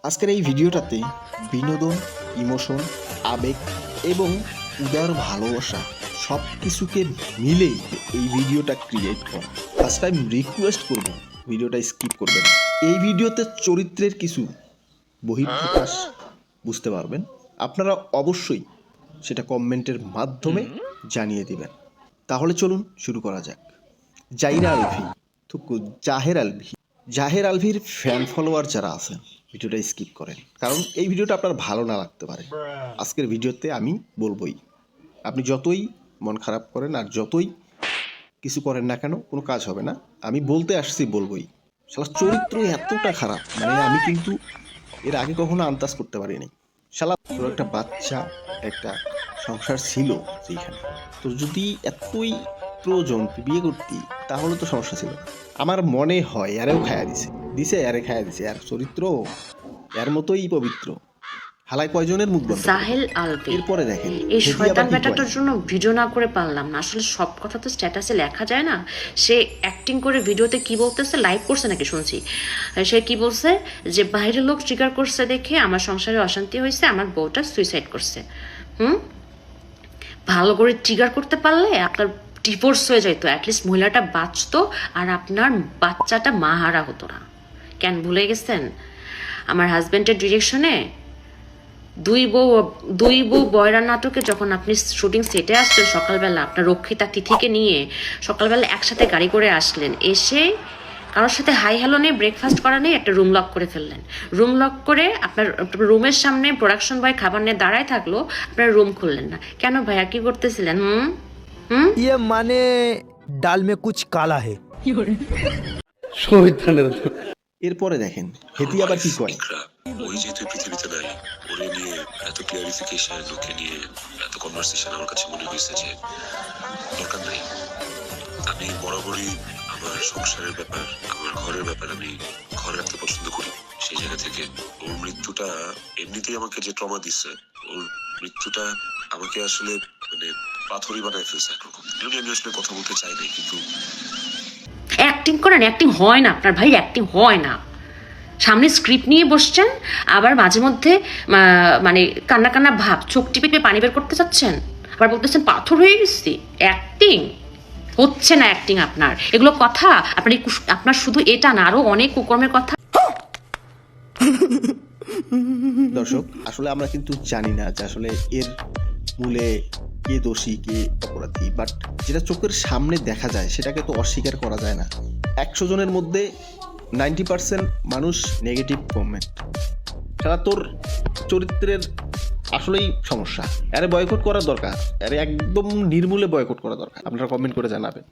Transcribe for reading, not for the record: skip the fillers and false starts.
আজকের এই ভিডিওটাতে বিনোদন, ইমোশন, আবেগ এবং উদার ভালোবাসা সব কিছুকে মিলেই এই ভিডিওটা ক্রিয়েট করা। ফার্স্ট টাইম রিকোয়েস্ট করব ভিডিওটা স্কিপ করবেন। এই ভিডিওতে চরিত্রের কিছু বহিঃপ্রকাশ বুঝতে পারবেন। আপনারা অবশ্যই সেটা কমেন্টের মাধ্যমে জানিয়ে দিবেন। তাহলে চলুন শুরু করা যাক। জাহির আলভি থুকু জাহের আলভির ফ্যান ফলোয়ার যারা আছেন ভিডিওটা স্কিপ করেন, কারণ এই ভিডিওটা আপনার ভালো না লাগতে পারে। আজকের ভিডিওতে আমি বলবই, আপনি যতই মন খারাপ করেন আর যতই কিছু করেন না কেন, কোনো কাজ হবে না। আমি বলতে আসছি বলবই। শালা চরিত্র এতটা খারাপ, মানে আমি কিন্তু এর আগে কখনো আন্দাজ করতে পারিনি। শালা তোর একটা বাচ্চা, একটা সংসার ছিল সেইখানে, তোর যদি এতই প্রয়োজন তুই বিয়ে করতি তাহলে তো সমস্যা ছিল। আমার মনে হয় এরেও খায়া দিছে এরে খায়া দিছে। আর চরিত্র এর মতোই পবিত্র। হালাই কয়জনের মুখ বন্ধ। জাহেল আলভি, এরপরে দেখেন এই শয়তান বেটাটার জন্য ভিডিও না করে পারলাম না। আসলে সব কথা তো স্ট্যাটাসে লেখা যায় না। সে অ্যাক্টিং করে ভিডিওতে কি বলতেছে, লাইভ করছে নাকি শুনছি, সে কি বলছে যে বাইরের লোক ট্রিগার করছে দেখে আমার সংসারে অশান্তি হয়েছে, আমার বউটা সুইসাইড করছে। ভালো করে ট্রিগার করতে পারলে আপনার ডিভোর্স হয়ে যেত, অ্যাটলিস্ট মহিলাটা বাঁচতো আর আপনার বাচ্চাটা মাহারা হতো না। কেন ভুলে গেছেন? আমার হাজব্যান্ডের ডিরেকশনে দুই বউ বয়রা নাটকে যখন আপনি শুটিং সেটে আসলেন সকালবেলা, আপনার রক্ষিতা তিথিকে নিয়ে সকালবেলা একসাথে গাড়ি করে আসলেন, এসে কারোর সাথে হাই হ্যালো নেই, ব্রেকফাস্ট করা নেই, একটা রুম লক করে ফেললেন। রুম লক করে আপনার রুমের সামনে প্রোডাকশন বয় খাবার নিয়ে দাঁড়ায় থাকলো, আপনার রুম খুললেন না কেন? ভাইয়া কি করতেছিলেন? ये माने दाल में कुछ काला है। এরপরে দেখেন হেতি আবার কি কয়। ওই যেহেতু পৃথিবীতে নাই, ওরে নিয়ে এত ক্লিয়ারিফিকেশন, ওকে নিয়ে এত কনভারসেশন আমার কাছে মনে হয়েছে যে দরকার নাই। আমি বরাবরই আমার সংসারের ব্যাপার, আমার ঘরের ব্যাপার আমি ঘরে রাখতে পছন্দ করি। সেই জায়গা থেকে ওর মৃত্যুটা এমনিতেই আমাকে যে ট্রমা দিচ্ছে, ওর মৃত্যুটা আমাকে আসলে মানে পাথরই বানায় ফেলছে একরকম। আমি আসলে কথা বলতে চাই নাই, কিন্তু অ্যাক্টিং করেন, অ্যাক্টিং হয় না আপনার ভাই, অ্যাক্টিং হয় না। সামনে স্ক্রিপ্ট নিয়ে বসছেন, আবার মাঝে মধ্যে মানে কান্না কান্না ভাব, চোখ টিপে টিপে পানি বের করতে চাচ্ছেন, আবার বলতেছেন পাথর হয়ে গেছি। অ্যাক্টিং হচ্ছে না, অ্যাক্টিং আপনার। এগুলো কথা আপনার শুধু এটা না, আরো অনেক কুকর্মের কথা। দর্শক, আসলে আমরা কিন্তু জানি না যে আসলে এর মূলে কে দোষী কে অপরাধী, বাট যেটা চোখের সামনে দেখা যায় সেটাকে তো অস্বীকার করা যায় না। 100 জনের মধ্যে 90% মানুষ নেগেটিভ কমেন্ট। সারা তোর চরিত্রের আসলেই সমস্যা, আরে বয়কট করার দরকার, আরে একদম নির্মূলে বয়কট করা দরকার। আপনারা কমেন্ট করে জানাবেন।